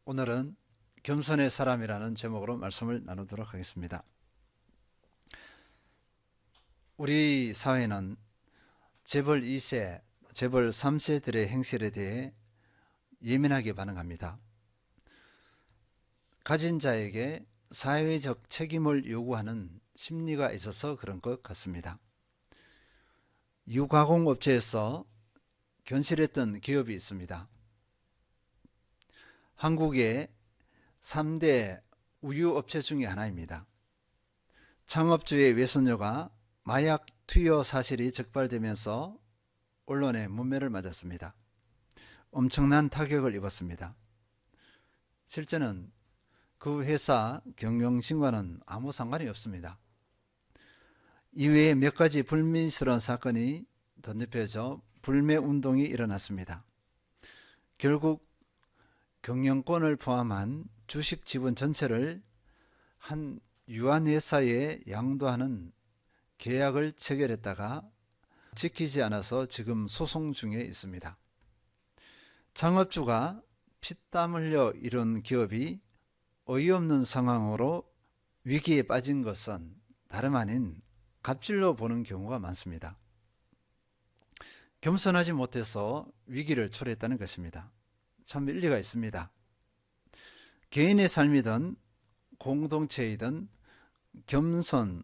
오늘은 겸손의 사람이라는 제목으로 말씀을 나누도록 하겠습니다. 우리 사회는 재벌 2세, 재벌 3세들의 행실에 대해 예민하게 반응합니다. 가진 자에게 사회적 책임을 요구하는 심리가 있어서 그런 것 같습니다. 유가공업체에서 견실했던 기업이 있습니다. 한국의 3대 우유업체 중에 하나입니다. 창업주의 외손녀가 마약 투여 사실이 적발되면서 언론의 문매를 맞았습니다. 엄청난 타격을 입었습니다. 실제는 그 회사 경영진과는 아무 상관이 없습니다. 이외에 몇 가지 불미스러운 사건이 덧입혀져 불매운동이 일어났습니다. 결국 경영권을 포함한 주식 지분 전체를 한 유한회사에 양도하는 계약을 체결했다가 지키지 않아서 지금 소송 중에 있습니다. 창업주가 피땀 흘려 이룬 기업이 어이없는 상황으로 위기에 빠진 것은 다름 아닌 갑질로 보는 경우가 많습니다. 겸손하지 못해서 위기를 초래했다는 것입니다. 참 일리가 있습니다. 개인의 삶이든 공동체이든 겸손,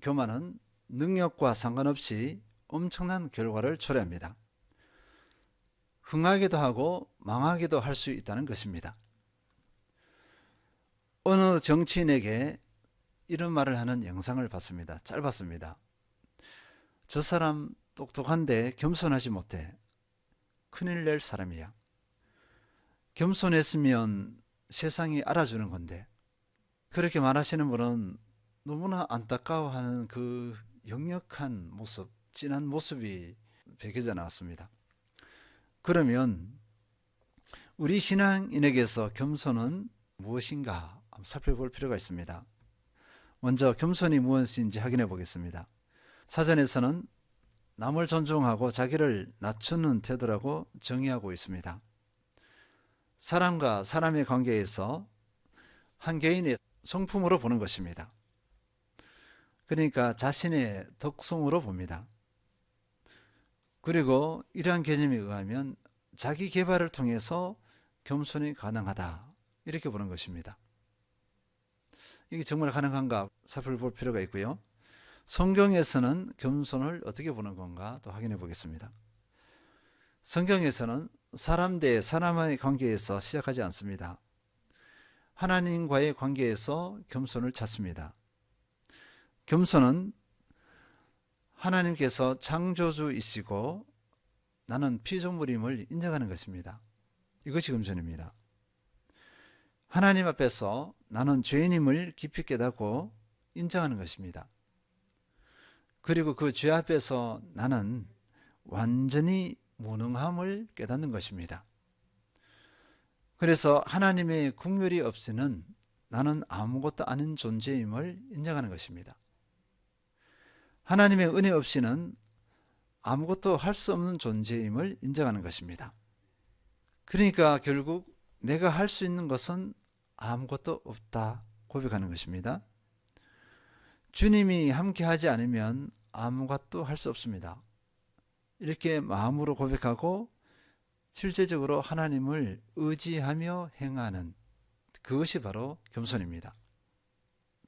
교만은 능력과 상관없이 엄청난 결과를 초래합니다. 흥하기도 하고 망하기도 할 수 있다는 것입니다. 어느 정치인에게 이런 말을 하는 영상을 봤습니다. 짧았습니다. 저 사람 똑똑한데 겸손하지 못해. 큰일 낼 사람이야. 겸손했으면 세상이 알아주는 건데, 그렇게 말하시는 분은 너무나 안타까워하는 그 역력한 모습, 진한 모습이 배겨져 나왔습니다. 그러면 우리 신앙인에게서 겸손은 무엇인가 한번 살펴볼 필요가 있습니다. 먼저 겸손이 무엇인지 확인해 보겠습니다. 사전에서는 남을 존중하고 자기를 낮추는 태도라고 정의하고 있습니다. 사람과 사람의 관계에서 한 개인의 성품으로 보는 것입니다. 그러니까 자신의 덕성으로 봅니다. 그리고 이러한 개념에 의하면 자기 개발을 통해서 겸손이 가능하다, 이렇게 보는 것입니다. 이게 정말 가능한가 살펴볼 필요가 있고요. 성경에서는 겸손을 어떻게 보는 건가 또 확인해 보겠습니다. 성경에서는 사람 대 사람의 관계에서 시작하지 않습니다. 하나님과의 관계에서 겸손을 찾습니다. 겸손은 하나님께서 창조주이시고 나는 피조물임을 인정하는 것입니다. 이것이 겸손입니다. 하나님 앞에서 나는 죄인임을 깊이 깨닫고 인정하는 것입니다. 그리고 그 죄 앞에서 나는 완전히 무능함을 깨닫는 것입니다. 그래서 하나님의 긍휼이 없이는 나는 아무것도 아닌 존재임을 인정하는 것입니다. 하나님의 은혜 없이는 아무것도 할 수 없는 존재임을 인정하는 것입니다. 그러니까 결국 내가 할 수 있는 것은 아무것도 없다 고백하는 것입니다. 주님이 함께하지 않으면 아무것도 할 수 없습니다. 이렇게 마음으로 고백하고 실제적으로 하나님을 의지하며 행하는 그것이 바로 겸손입니다.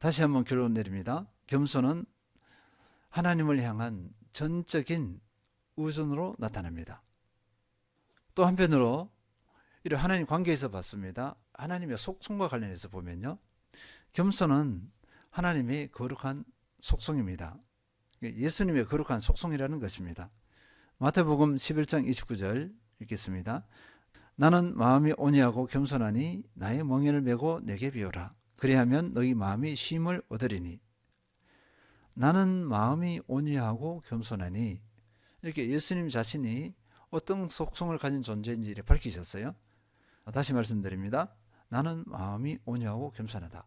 다시 한번 결론 내립니다. 겸손은 하나님을 향한 전적인 의존으로 나타납니다. 또 한편으로 이런 하나님 관계에서 봤습니다. 하나님의 속성과 관련해서 보면요, 겸손은 하나님의 거룩한 속성입니다. 예수님의 거룩한 속성이라는 것입니다. 마태복음 11장 29절 읽겠습니다. 나는 마음이 온유하고 겸손하니 나의 멍에를 메고 내게 비우라. 그리하면 너희 마음이 쉼을 얻으리니. 나는 마음이 온유하고 겸손하니, 이렇게 예수님 자신이 어떤 속성을 가진 존재인지 밝히셨어요. 다시 말씀드립니다. 나는 마음이 온유하고 겸손하다.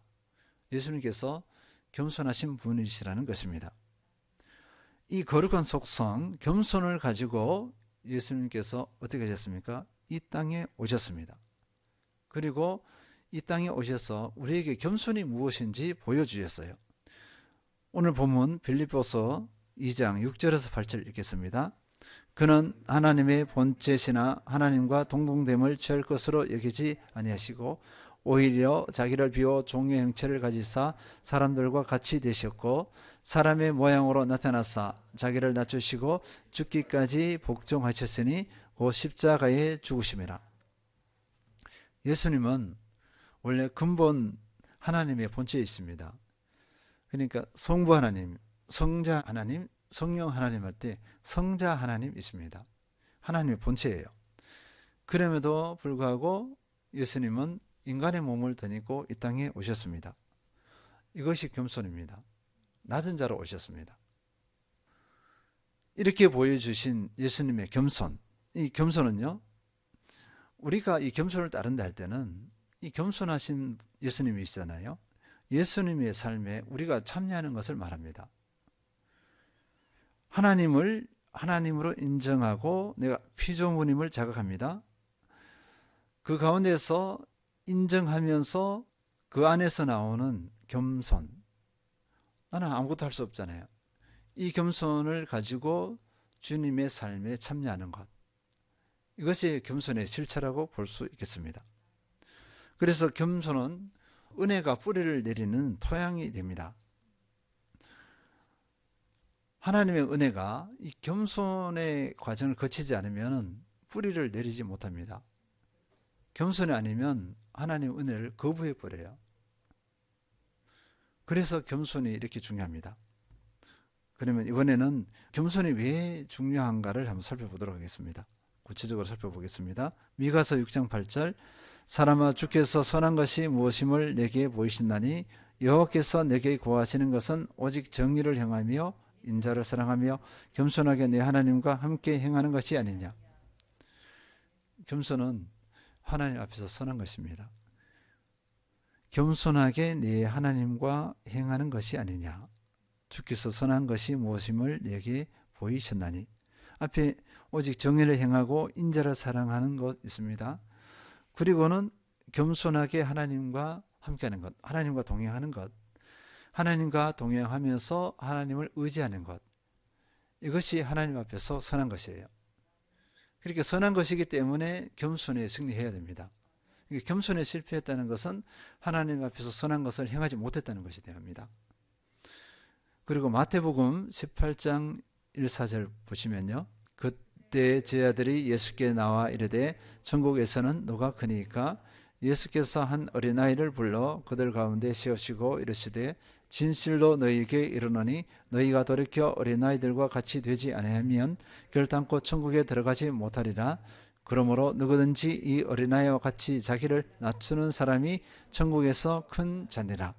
예수님께서 겸손하신 분이시라는 것입니다. 이 거룩한 속성, 겸손을 가지고 예수님께서 어떻게 하셨습니까? 이 땅에 오셨습니다. 그리고 이 땅에 오셔서 우리에게 겸손이 무엇인지 보여주셨어요. 오늘 본문 빌립보서 2장 6절에서 8절 읽겠습니다. 그는 하나님의 본체시나 하나님과 동등됨을 취할 것으로 여기지 아니하시고 오히려 자기를 비워 종의 형체를 가지사 사람들과 같이 되셨고 사람의 모양으로 나타나사 자기를 낮추시고 죽기까지 복종하셨으니 곧 십자가에 죽으심이라. 예수님은 원래 근본 하나님의 본체에 있습니다. 그러니까 성부 하나님, 성자 하나님, 성령 하나님 할 때 성자 하나님 있습니다. 하나님의 본체예요. 그럼에도 불구하고 예수님은 인간의 몸을 덧입고 이 땅에 오셨습니다. 이것이 겸손입니다. 낮은 자로 오셨습니다. 이렇게 보여주신 예수님의 겸손, 이 겸손은요, 우리가 이 겸손을 따른다 할 때는 이 겸손하신 예수님이 있잖아요. 예수님의 삶에 우리가 참여하는 것을 말합니다. 하나님을 하나님으로 인정하고 내가 피조물임을 자각합니다. 그 가운데서 인정하면서 그 안에서 나오는 겸손. 나는 아무것도 할 수 없잖아요. 이 겸손을 가지고 주님의 삶에 참여하는 것. 이것이 겸손의 실체라고 볼 수 있겠습니다. 그래서 겸손은 은혜가 뿌리를 내리는 토양이 됩니다. 하나님의 은혜가 이 겸손의 과정을 거치지 않으면 뿌리를 내리지 못합니다. 겸손이 아니면 하나님의 은혜를 거부해 버려요. 그래서 겸손이 이렇게 중요합니다. 그러면 이번에는 겸손이 왜 중요한가를 한번 살펴보도록 하겠습니다. 구체적으로 살펴보겠습니다. 미가서 6장 8절 사람아 주께서 선한 것이 무엇임을 내게 보이신다니 여호와께서 내게 구하시는 것은 오직 정의를 행하며 인자를 사랑하며 겸손하게 내 하나님과 함께 행하는 것이 아니냐. 겸손은 하나님 앞에서 선한 것입니다. 겸손하게 내 하나님과 행하는 것이 아니냐. 주께서 선한 것이 무엇임을 내게 보이셨나니. 앞에 오직 정의를 행하고 인자를 사랑하는 것 있습니다. 그리고는 겸손하게 하나님과 함께하는 것, 하나님과 동행하는 것, 하나님과 동행하면서 하나님을 의지하는 것, 이것이 하나님 앞에서 선한 것이에요. 그렇게 선한 것이기 때문에 겸손에 승리해야 됩니다. 겸손에 실패했다는 것은 하나님 앞에서 선한 것을 행하지 못했다는 것이 됩니다. 그리고 마태복음 18장 1, 4절 보시면요. 그때 제 아들이 예수께 나와 이르되 천국에서는 누가 크니까 예수께서 한 어린아이를 불러 그들 가운데 세우시고 이르시되 진실로 너희에게 이르노니 너희가 돌이켜 어린아이들과 같이 되지 아니하면 결단코 천국에 들어가지 못하리라. 그러므로 누구든지 이 어린아이와 같이 자기를 낮추는 사람이 천국에서 큰 자니라.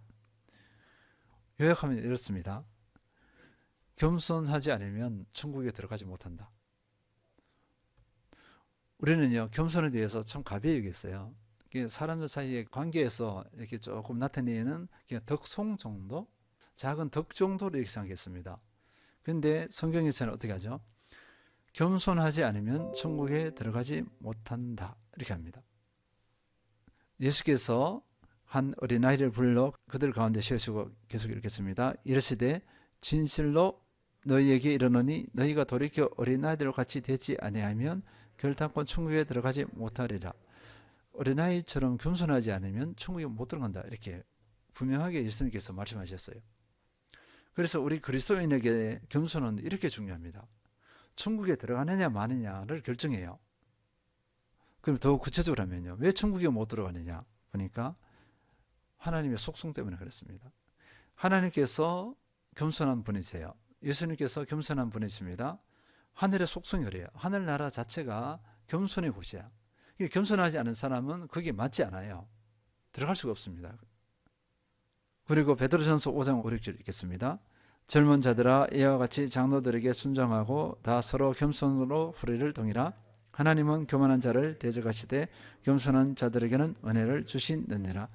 요약하면 이렇습니다. 겸손하지 않으면 천국에 들어가지 못한다. 우리는요, 겸손에 대해서 참 가벼이 여겼어요. 사람들 사이의 관계에서 이렇게 조금 나타내는 덕송 정도, 작은 덕 정도로 이렇게 생각했습니다. 그런데 성경에서는 어떻게 하죠? 겸손하지 않으면 천국에 들어가지 못한다 이렇게 합니다. 예수께서 한 어린아이를 불러 그들 가운데 세우시고 계속 읽겠습니다. 이르시되 진실로 너희에게 이르노니 너희가 돌이켜 어린아이들과 같이 되지 아니하면 결단코 천국에 들어가지 못하리라. 어린아이처럼 겸손하지 않으면 천국에 못 들어간다 이렇게 분명하게 예수님께서 말씀하셨어요. 그래서 우리 그리스도인에게 겸손은 이렇게 중요합니다. 천국에 들어가느냐 마느냐를 결정해요. 그럼 더 구체적으로 하면요. 왜 천국에 못 들어가느냐 보니까 하나님의 속성 때문에 그렇습니다. 하나님께서 겸손한 분이세요. 예수님께서 겸손한 분이십니다. 하늘의 속성이 그래요. 하늘나라 자체가 겸손의 곳이야. 겸손하지 않은 사람은 거기에 맞지 않아요. 들어갈 수가 없습니다. 그리고 베드로전서 5장 5, 6절 읽겠습니다. 젊은 자들아 이와 같이 장로들에게 순종하고 다 서로 겸손으로 후리를 동이라. 하나님은 교만한 자를 대적하시되 겸손한 자들에게는 은혜를 주시느니라.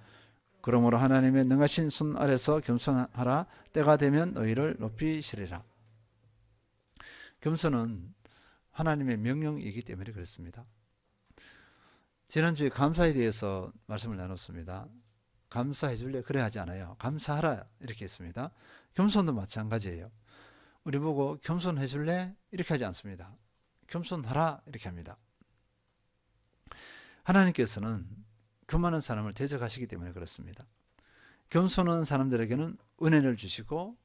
그러므로 하나님의 능하신 손 아래서 겸손하라. 때가 되면 너희를 높이시리라. 겸손은 하나님의 명령이기 때문에 그렇습니다. 지난주에 감사에 대해서 말씀을 나눴습니다. 감사해 줄래? 그래 하지 않아요. 감사하라 이렇게 했습니다. 겸손도 마찬가지예요. 우리 보고 겸손해 줄래? 이렇게 하지 않습니다. 겸손하라 이렇게 합니다. 하나님께서는 교만한 사람을 대적하시기 때문에 그렇습니다. 겸손한 사람들에게는 은혜를 주시고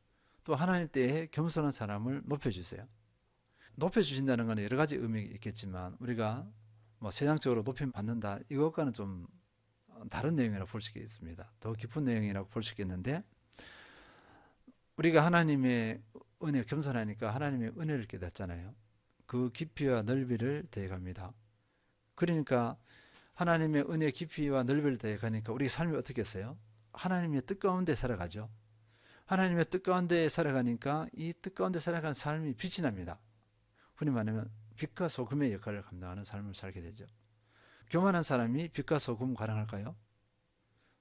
또 하나님 때에 겸손한 사람을 높여주세요. 높여주신다는 것은 여러 가지 의미가 있겠지만 우리가 뭐 세상적으로 높임 받는다 이것과는 좀 다른 내용이라고 볼 수 있겠습니다. 더 깊은 내용이라고 볼 수 있겠는데 우리가 하나님의 은혜 겸손하니까 하나님의 은혜를 깨닫잖아요. 그 깊이와 넓이를 더해갑니다. 그러니까 하나님의 은혜 깊이와 넓이를 더해가니까 우리 삶이 어떻게 했어요? 하나님의 뜻 가운데 살아가죠. 하나님의 뜻 가운데 살아가니까 이 뜻 가운데 살아가는 삶이 빛이 납니다. 흔히 말하면 빛과 소금의 역할을 감당하는 삶을 살게 되죠. 교만한 사람이 빛과 소금 가능할까요?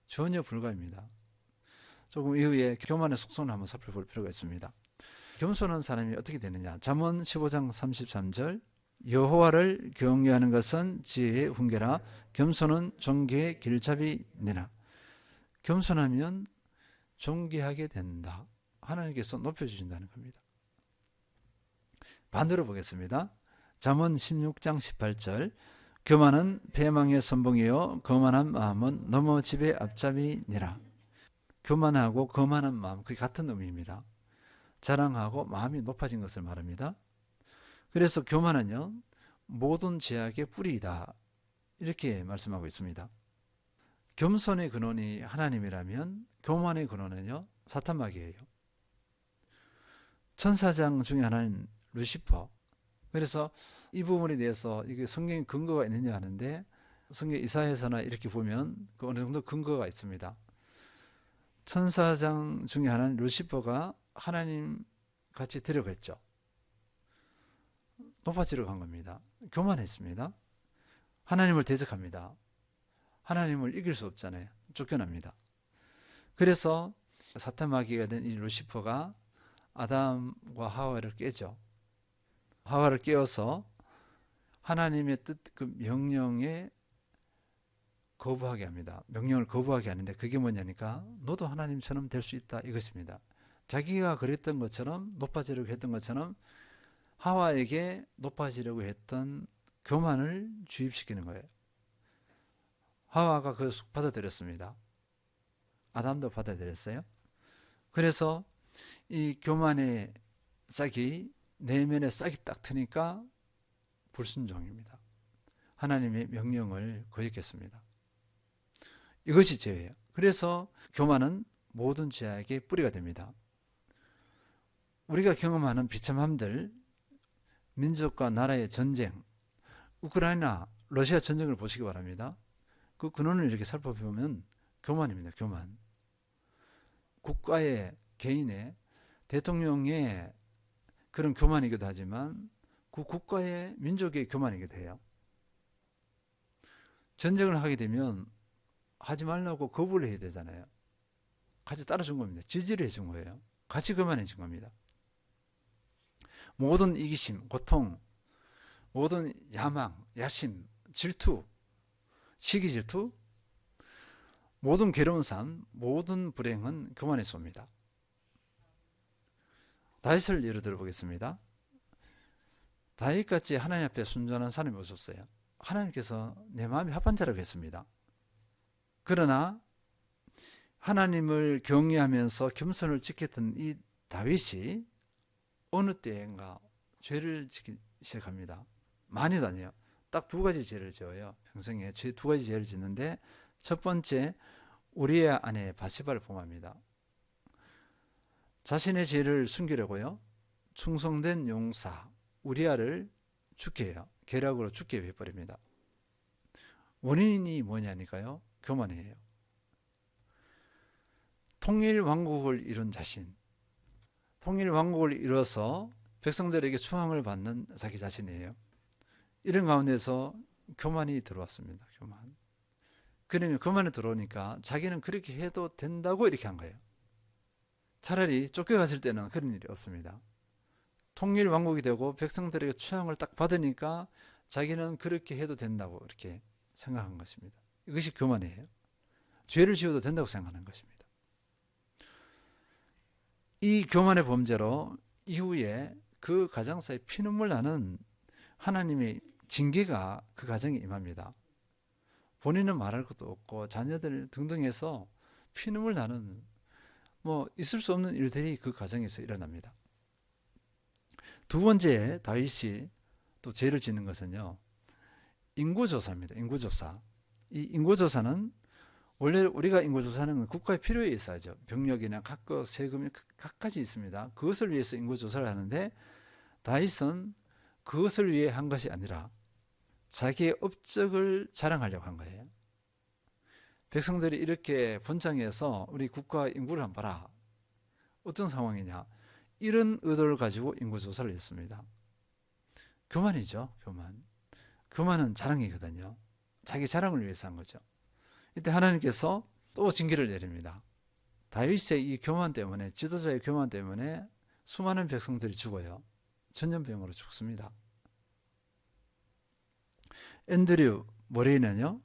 전혀 불가입니다. 조금 이후에 교만의 속성을 한번 살펴볼 필요가 있습니다. 겸손한 사람이 어떻게 되느냐? 잠언 15장 33절 여호와를 경외하는 것은 지혜의 훈계라 겸손은 존귀의 길잡이니라. 겸손하면 존귀하게 된다. 하나님께서 높여주신다는 겁니다. 반대로 보겠습니다. 잠언 16장 18절 교만은 패망의 선봉이요 거만한 마음은 넘어집의 앞잡이니라. 교만하고 거만한 마음 그게 같은 의미입니다. 자랑하고 마음이 높아진 것을 말합니다. 그래서 교만은요 모든 죄악의 뿌리이다 이렇게 말씀하고 있습니다. 겸손의 근원이 하나님이라면 교만의 근원은요 사탄마귀예요. 천사장 중에 하나는 루시퍼. 그래서 이 부분에 대해서 이게 성경에 근거가 있느냐 하는데 성경 이사야서나 이렇게 보면 그 어느 정도 근거가 있습니다. 천사장 중에 하나는 루시퍼가 하나님 같이 데려갔죠. 높아지러 간 겁니다. 교만했습니다. 하나님을 대적합니다. 하나님을 이길 수 없잖아요. 쫓겨납니다. 그래서 사탄마귀가 된 이 루시퍼가 아담과 하와를 깨죠. 하와를 깨어서 하나님의 뜻, 그 명령에 거부하게 합니다. 명령을 거부하게 하는데 그게 뭐냐니까 너도 하나님처럼 될 수 있다 이것입니다. 자기가 그랬던 것처럼 높아지려고 했던 것처럼 하와에게 높아지려고 했던 교만을 주입시키는 거예요. 하와가 그걸 받아들였습니다. 아담도 받아들였어요. 그래서 이 교만의 싹이 내면에 싹이 딱 트니까 불순종입니다. 하나님의 명령을 거역했습니다. 이것이 죄예요. 그래서 교만은 모든 죄악의 뿌리가 됩니다. 우리가 경험하는 비참함들, 민족과 나라의 전쟁, 우크라이나, 러시아 전쟁을 보시기 바랍니다. 그 근원을 이렇게 살펴보면 교만입니다. 교만. 국가의, 개인의, 대통령의 그런 교만이기도 하지만 그 국가의 민족의 교만이기도 해요. 전쟁을 하게 되면 하지 말라고 거부를 해야 되잖아요. 같이 따라준 겁니다. 지지를 해준 거예요. 같이 교만해진 겁니다. 모든 이기심, 고통, 모든 야망, 야심, 질투, 시기 질투, 모든 괴로운 삶, 모든 불행은 교만에서 옵니다. 다윗을 예로 들어보겠습니다. 다윗같이 하나님 앞에 순전한 사람이 없었어요. 하나님께서 내 마음이 합한 자라고 했습니다. 그러나 하나님을 경외하면서 겸손을 지켰던 이 다윗이 어느 때인가 죄를 짓기 시작합니다. 많이도 아니에요. 딱 두 가지 죄를 지어요. 평생에 두 가지 죄를 짓는데 첫 번째 우리의 아내 바세바를 범합니다. 자신의 죄를 숨기려고요. 충성된 용사 우리아를 죽게 해요. 계략으로 죽게 해버립니다. 원인이 뭐냐니까요. 교만이에요. 통일 왕국을 이룬 자신, 통일 왕국을 이뤄서 백성들에게 추앙을 받는 자기 자신이에요. 이런 가운데서 교만이 들어왔습니다. 교만. 그러면 교만이 들어오니까 자기는 그렇게 해도 된다고 이렇게 한 거예요. 차라리 쫓겨갔을 때는 그런 일이 없습니다. 통일 왕국이 되고 백성들에게 추앙을 딱 받으니까 자기는 그렇게 해도 된다고 이렇게 생각한 것입니다. 이것이 교만이에요. 죄를 지어도 된다고 생각하는 것입니다. 이 교만의 범죄로 이후에 그 가정사에 피눈물 나는 하나님의 징계가 그 가정에 임합니다. 본인은 말할 것도 없고 자녀들 등등 해서 피눈물 나는 있을 수 없는 일들이 그 가정에서 일어납니다. 두 번째 다윗이 또 죄를 짓는 것은요, 인구조사입니다. 인구조사. 이 인구조사는 원래 우리가 인구조사는 국가의 필요에 있어야죠. 병력이나 각각 세금이 각가지 있습니다. 그것을 위해서 인구조사를 하는데 다윗은 그것을 위해 한 것이 아니라 자기의 업적을 자랑하려고 한 거예요. 백성들이 이렇게 번창해서 우리 국가 인구를 한번 봐라. 어떤 상황이냐. 이런 의도를 가지고 인구조사를 했습니다. 교만이죠. 교만은 자랑이거든요. 자기 자랑을 위해서 한 거죠. 이때 하나님께서 또 징계를 내립니다. 다윗의 이 교만 때문에, 지도자의 교만 때문에 수많은 백성들이 죽어요. 전염병으로 죽습니다. 앤드류 모레이는요,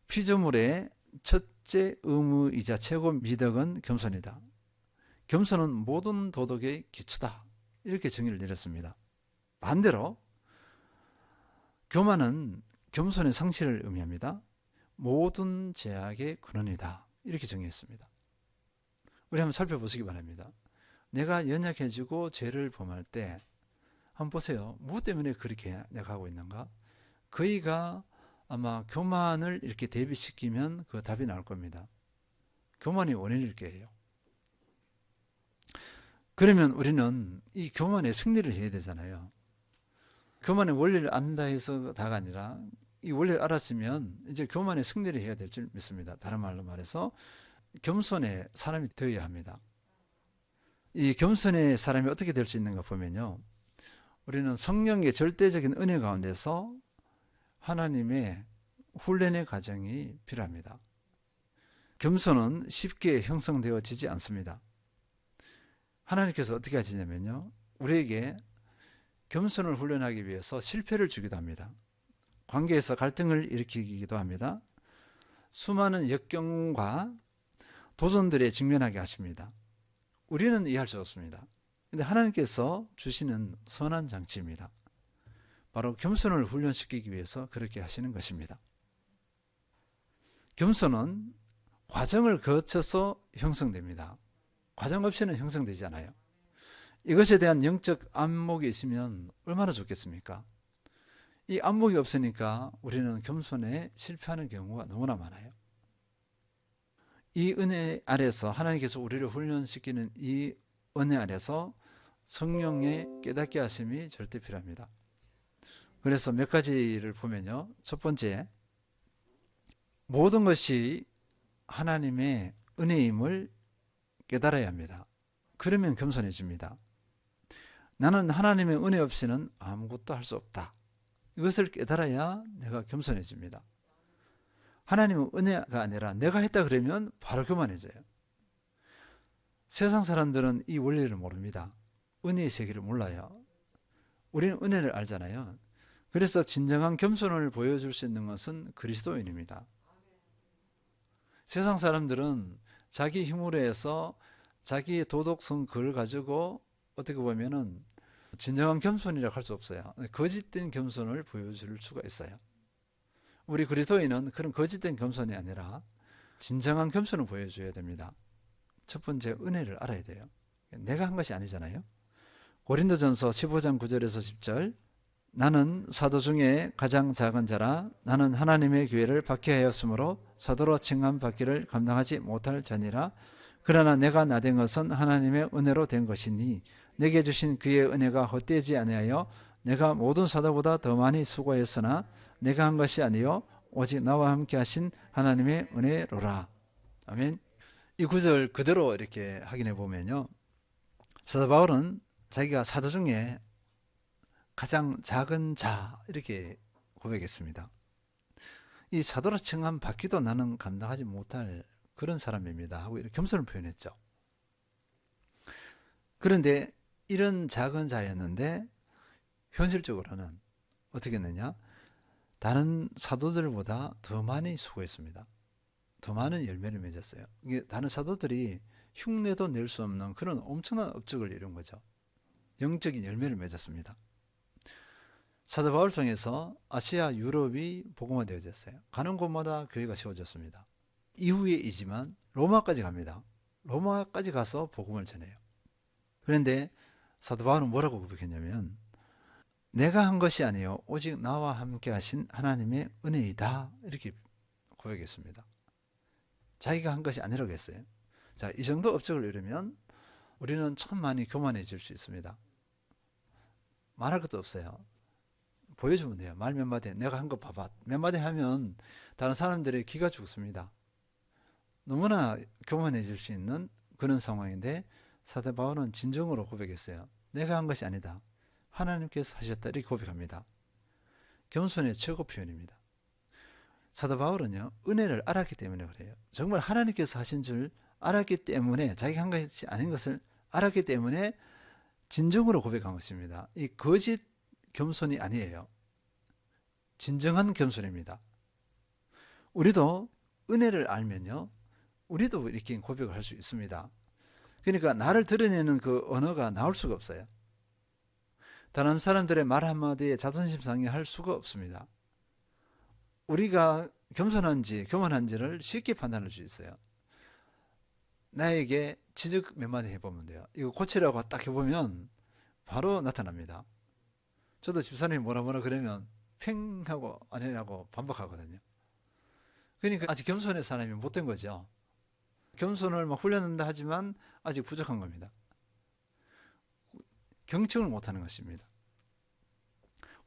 피조물의 첫째 의무이자 최고 미덕은 겸손이다. 겸손은 모든 도덕의 기초다. 이렇게 정의를 내렸습니다. 반대로 교만은 겸손의 상실을 의미합니다. 모든 죄악의 근원이다. 이렇게 정의했습니다. 우리 한번 살펴보시기 바랍니다. 내가 연약해지고 죄를 범할 때 한번 보세요. 무엇 때문에 그렇게 내가 하고 있는가? 거의가 아마 교만을 이렇게 대비시키면 그 답이 나올 겁니다. 교만이 원인일 거예요. 그러면 우리는 이 교만의 승리를 해야 되잖아요. 교만의 원리를 안다 해서 다가 아니라 이 원리를 알았으면 이제 교만의 승리를 해야 될 줄 믿습니다. 다른 말로 말해서 겸손의 사람이 되어야 합니다. 이 겸손의 사람이 어떻게 될 수 있는가 보면요, 우리는 성령의 절대적인 은혜 가운데서 하나님의 훈련의 과정이 필요합니다. 겸손은 쉽게 형성되어지지 않습니다. 하나님께서 어떻게 하시냐면요, 우리에게 겸손을 훈련하기 위해서 실패를 주기도 합니다. 관계에서 갈등을 일으키기도 합니다. 수많은 역경과 도전들에 직면하게 하십니다. 우리는 이해할 수 없습니다. 그런데 하나님께서 주시는 선한 장치입니다. 바로 겸손을 훈련시키기 위해서 그렇게 하시는 것입니다. 겸손은 과정을 거쳐서 형성됩니다. 과정 없이는 형성되지 않아요. 이것에 대한 영적 안목이 있으면 얼마나 좋겠습니까? 이 안목이 없으니까 우리는 겸손에 실패하는 경우가 너무나 많아요. 이 은혜 아래서 하나님께서 우리를 훈련시키는 이 은혜 아래서 성령의 깨닫게 하심이 절대 필요합니다. 그래서 몇 가지를 보면요, 첫 번째, 모든 것이 하나님의 은혜임을 깨달아야 합니다. 그러면 겸손해집니다. 나는 하나님의 은혜 없이는 아무것도 할 수 없다. 이것을 깨달아야 내가 겸손해집니다. 하나님은 은혜가 아니라 내가 했다 그러면 바로 교만해져요. 세상 사람들은 이 원리를 모릅니다. 은혜의 세계를 몰라요. 우리는 은혜를 알잖아요. 그래서 진정한 겸손을 보여줄 수 있는 것은 그리스도인입니다. 세상 사람들은 자기 힘으로 해서 자기의 도덕성 그걸 가지고 어떻게 보면은 진정한 겸손이라고 할 수 없어요. 거짓된 겸손을 보여줄 수가 있어요. 우리 그리스도인은 그런 거짓된 겸손이 아니라 진정한 겸손을 보여줘야 됩니다. 첫 번째, 은혜를 알아야 돼요. 내가 한 것이 아니잖아요. 고린도전서 15장 9절에서 10절, 나는 사도 중에 가장 작은 자라 나는 하나님의 교회를 박해하였으므로 사도로 칭함받기를 감당하지 못할 자니라. 그러나 내가 나된 것은 하나님의 은혜로 된 것이니 내게 주신 그의 은혜가 헛되지 아니하여 내가 모든 사도보다 더 많이 수고했으나 내가 한 것이 아니요 오직 나와 함께 하신 하나님의 은혜로라. 아멘. 이 구절 그대로 이렇게 확인해 보면요, 사도 바울은 자기가 사도 중에 가장 작은 자 이렇게 고백했습니다. 이 사도로 칭함 받기도 나는 감당하지 못할 그런 사람입니다 하고 이렇게 겸손을 표현했죠. 그런데 이런 작은 자였는데 현실적으로는 어떻게 했느냐, 다른 사도들보다 더 많이 수고했습니다. 더 많은 열매를 맺었어요. 이게 다른 사도들이 흉내도 낼 수 없는 그런 엄청난 업적을 이룬 거죠. 영적인 열매를 맺었습니다. 사도 바울을 통해서 아시아, 유럽이 복음화되어졌어요. 가는 곳마다 교회가 세워졌습니다. 이후에이지만 로마까지 갑니다. 로마까지 가서 복음을 전해요. 그런데 사도 바울은 뭐라고 고백했냐면 내가 한 것이 아니요 오직 나와 함께 하신 하나님의 은혜이다 이렇게 고백했습니다. 자기가 한 것이 아니라고 했어요. 자, 이 정도 업적을 이루면 우리는 참 많이 교만해질 수 있습니다. 말할 것도 없어요. 보여주면 돼요. 말 몇 마디 내가 한 거 봐봐. 몇 마디 하면 다른 사람들의 기가 죽습니다. 너무나 교만해질 수 있는 그런 상황인데 사도 바울은 진정으로 고백했어요. 내가 한 것이 아니다. 하나님께서 하셨다 이렇게 고백합니다. 겸손의 최고 표현입니다. 사도 바울은요 은혜를 알았기 때문에 그래요. 정말 하나님께서 하신 줄 알았기 때문에 자기가 한 것이 아닌 것을 알았기 때문에 진정으로 고백한 것입니다. 이 거짓 겸손이 아니에요. 진정한 겸손입니다. 우리도 은혜를 알면요 우리도 이렇게 고백을 할 수 있습니다. 그러니까 나를 드러내는 그 언어가 나올 수가 없어요. 다른 사람들의 말 한마디에 자존심 상해할 수가 없습니다. 우리가 겸손한지 교만한지를 쉽게 판단할 수 있어요. 나에게 지적 몇 마디 해보면 돼요. 이거 고치라고 딱 해보면 바로 나타납니다. 저도 집사님이 뭐라 그러면 팽 하고 안 해라고 반박하거든요. 그러니까 아직 겸손의 사람이 못된 거죠. 겸손을 막 훈련한다 하지만 아직 부족한 겁니다. 경청을 못하는 것입니다.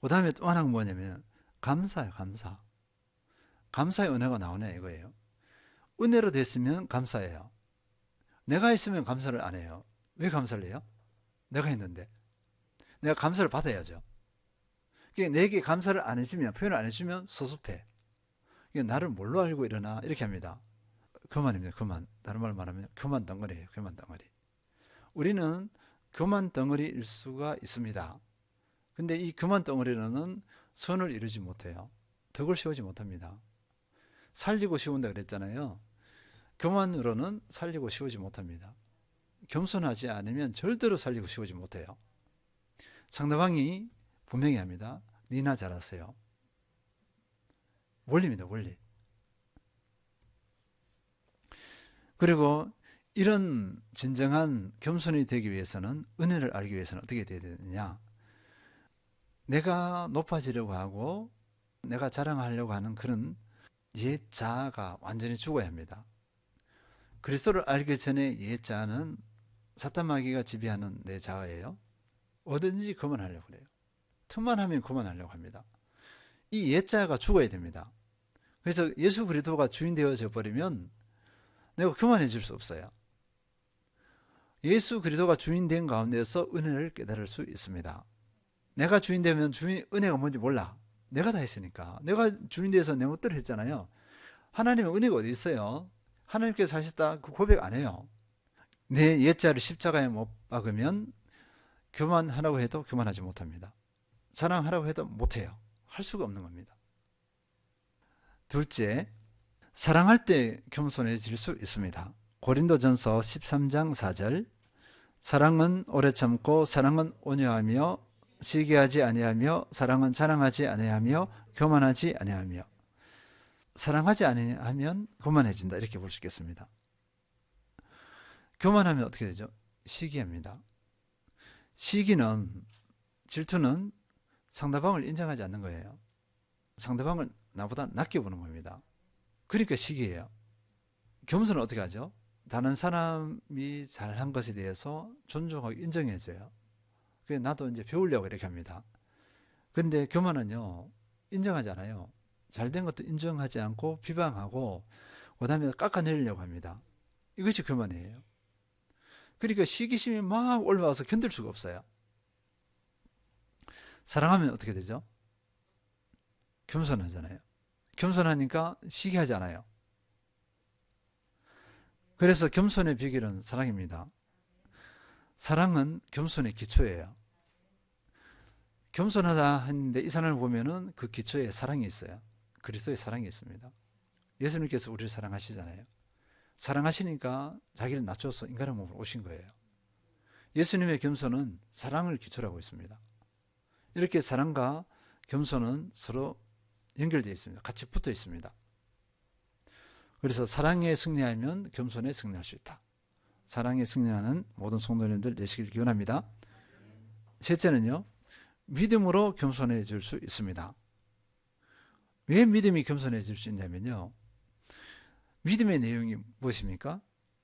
그 다음에 또 하나가 뭐냐면 감사예요. 감사. 감사의 은혜가 나오네 이거예요. 은혜로 됐으면 감사해요. 내가 했으면 감사를 안 해요. 왜 감사를 해요? 내가 했는데. 내가 감사를 받아야죠. 그러니까 내게 감사를 안 해주면, 표현을 안 해주면 섭섭해. 그러니까 나를 뭘로 알고 일어나? 이렇게 합니다. 교만입니다. 교만. 다른 말로 말하면 교만 덩어리예요. 교만 덩어리. 우리는 교만 덩어리일 수가 있습니다. 근데 이 교만 덩어리로는 선을 이루지 못해요. 덕을 세우지 못합니다. 살리고 세운다 그랬잖아요. 교만으로는 살리고 세우지 못합니다. 겸손하지 않으면 절대로 살리고 세우지 못해요. 상대방이 분명히 합니다. 니나 잘하세요. 원리입니다. 원리. 그리고 이런 진정한 겸손이 되기 위해서는 은혜를 알기 위해서는 어떻게 되어야 되느냐. 내가 높아지려고 하고 내가 자랑하려고 하는 그런 옛 자아가 완전히 죽어야 합니다. 그리스도를 알기 전에 옛 자아는 사탄 마귀가 지배하는 내 자아예요. 뭐든지 그만하려고 그래요. 틈만 하면 그만하려고 합니다. 이 옛 자아가 죽어야 됩니다. 그래서 예수 그리스도가 주인 되어져 버리면 내가 교만해질 수 없어요. 예수 그리스도가 주인 된 가운데서 은혜를 깨달을 수 있습니다. 내가 주인 되면 은혜가 뭔지 몰라. 내가 다 했으니까. 내가 주인 돼서 내 멋대로 했잖아요. 하나님의 은혜가 어디 있어요? 하나님께서 하셨다 그 고백 안 해요. 내 옛자를 십자가에 못 박으면 교만하라고 해도 교만하지 못합니다. 사랑하라고 해도 못해요. 할 수가 없는 겁니다. 둘째, 사랑할 때 겸손해질 수 있습니다. 고린도전서 13장 4절 사랑은 오래 참고 사랑은 온유하며 시기하지 아니하며 사랑은 자랑하지 아니하며 교만하지 아니하며 사랑하지 아니하면 교만해진다 이렇게 볼 수 있겠습니다. 교만하면 어떻게 되죠? 시기합니다. 시기는 질투는 상대방을 인정하지 않는 거예요. 상대방을 나보다 낮게 보는 겁니다. 그러니까 시기예요. 겸손은 어떻게 하죠? 다른 사람이 잘한 것에 대해서 존중하고 인정해줘요. 그래서 나도 이제 배우려고 이렇게 합니다. 그런데 교만은요, 인정하지 않아요. 잘된 것도 인정하지 않고 비방하고 그 다음에 깎아내리려고 합니다. 이것이 교만이에요. 그러니까 시기심이 막 올라와서 견딜 수가 없어요. 사랑하면 어떻게 되죠? 겸손하잖아요. 겸손하니까 시기하지 않아요. 그래서 겸손의 비결은 사랑입니다. 사랑은 겸손의 기초예요. 겸손하다 했는데 이 사람을 보면은 그 기초에 사랑이 있어요. 그리스도의 사랑이 있습니다. 예수님께서 우리를 사랑하시잖아요. 사랑하시니까 자기를 낮춰서 인간의 몸으로 오신 거예요. 예수님의 겸손은 사랑을 기초로 하고 있습니다. 이렇게 사랑과 겸손은 서로 연결되어 있습니다. 같이 붙어 있습니다. 그래서 사랑에 승리하면 겸손에 승리할 수 있다. 사랑에 승리하는 모든 성도님들 되시길 기원합니다. 셋째는요, 믿음으로 겸손해질 수 있습니다. 왜 믿음이 겸손해질 수 있냐면요, 믿음의 내용이 무엇입니까?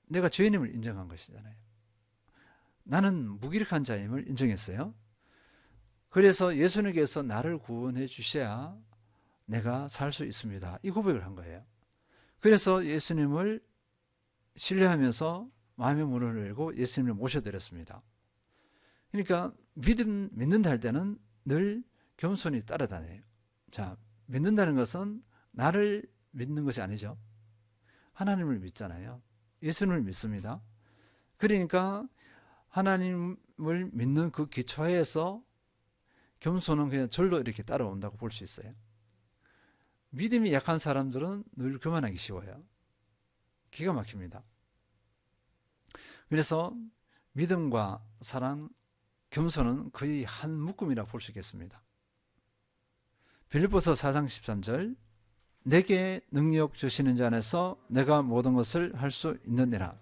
내가 죄인임을 인정한 것이잖아요. 나는 무기력한 자임을 인정했어요. 그래서 예수님께서 나를 구원해 주셔야 내가 살 수 있습니다. 이 고백을 한 거예요. 그래서 예수님을 신뢰하면서 마음의 문을 열고 예수님을 모셔드렸습니다. 그러니까 믿는다 할 때는 늘 겸손히 따라다녀요. 자, 믿는다는 것은 나를 믿는 것이 아니죠. 하나님을 믿잖아요. 예수님을 믿습니다. 그러니까 하나님을 믿는 그 기초에서 겸손은 그냥 절로 이렇게 따라온다고 볼 수 있어요. 믿음이 약한 사람들은 늘 교만하기 쉬워요. 기가 막힙니다. 그래서 믿음과 사랑, 겸손은 거의 한 묶음이라 볼 수 있겠습니다. 빌립보서 4장 13절, 내게 능력 주시는 자 안에서 내가 모든 것을 할 수 있느니라.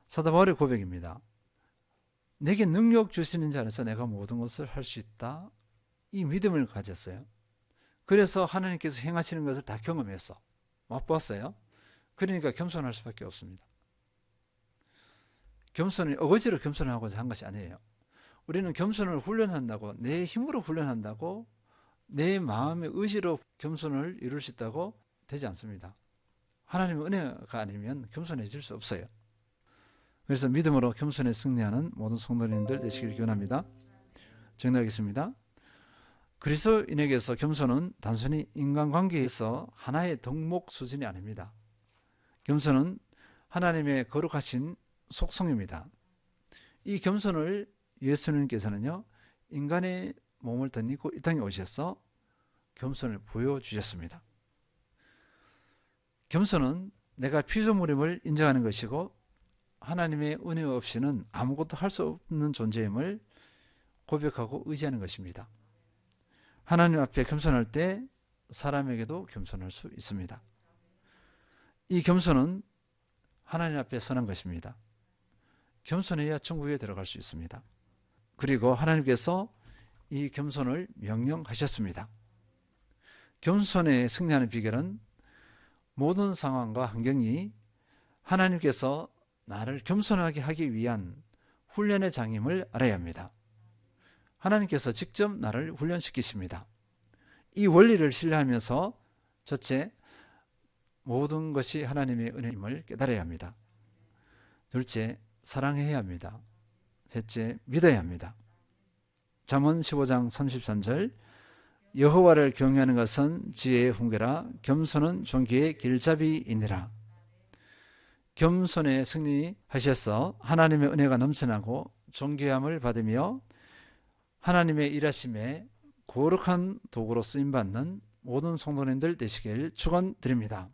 사도 바울의 고백입니다. 내게 능력 주시는 자 안에서 내가 모든 것을 할 수 있다. 이 믿음을 가졌어요. 그래서 하나님께서 행하시는 것을 다 경험했어. 맛보았어요. 그러니까 겸손할 수밖에 없습니다. 겸손이 어거지로 겸손하고자 한 것이 아니에요. 우리는 겸손을 훈련한다고, 내 힘으로 훈련한다고, 내 마음의 의지로 겸손을 이룰 수 있다고 되지 않습니다. 하나님의 은혜가 아니면 겸손해질 수 없어요. 그래서 믿음으로 겸손에 승리하는 모든 성도님들 되시길 기원합니다. 정리하겠습니다. 그리스도인에게서 겸손은 단순히 인간관계에서 하나의 덕목 수준이 아닙니다. 겸손은 하나님의 거룩하신 속성입니다. 이 겸손을 예수님께서는요, 인간의 몸을 덧입고 이 땅에 오셔서 겸손을 보여주셨습니다. 겸손은 내가 피조물임을 인정하는 것이고 하나님의 은혜 없이는 아무것도 할 수 없는 존재임을 고백하고 의지하는 것입니다. 하나님 앞에 겸손할 때 사람에게도 겸손할 수 있습니다. 이 겸손은 하나님 앞에 선한 것입니다. 겸손해야 천국에 들어갈 수 있습니다. 그리고 하나님께서 이 겸손을 명령하셨습니다. 겸손에 승리하는 비결은 모든 상황과 환경이 하나님께서 나를 겸손하게 하기 위한 훈련의 장임을 알아야 합니다. 하나님께서 직접 나를 훈련시키십니다. 이 원리를 신뢰하면서 첫째, 모든 것이 하나님의 은혜임을 깨달아야 합니다. 둘째, 사랑해야 합니다. 셋째, 믿어야 합니다. 잠언 15장 33절, 여호와를 경외하는 것은 지혜의 훈계라 겸손은 존귀의 길잡이이니라. 겸손에 승리하셔서 하나님의 은혜가 넘쳐나고 존귀함을 받으며 하나님의 일하심에 거룩한 도구로 쓰임받는 모든 성도님들 되시길 축원드립니다.